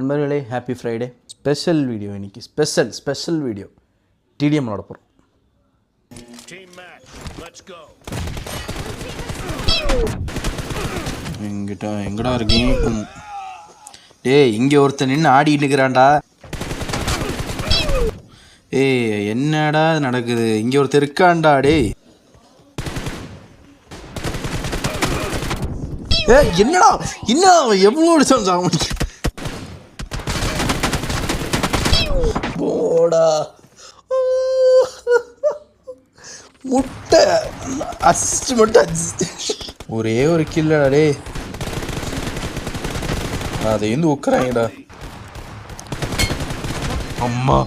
நண்பர்களே happy Friday. Special video இன்னைக்கு. Special video TDM விளாட போகிறோம். எங்கடா இருக்கீங்க? டேய் இங்கே ஒருத்தர் நின்று ஆடிட்டு இருக்கிறான்டா. என்னடா நடக்குது? இங்கே ஒருத்தர் இருக்கான்டா. டேய் என்னடா இன்னும் எவ்வளோ அடிச்சான் போடா முட்டை அசிஸ்ட் மட்டும் ஒரே ஒரு கில்லடா. டே அதை வந்து உட்குறாங்கடா. அம்மா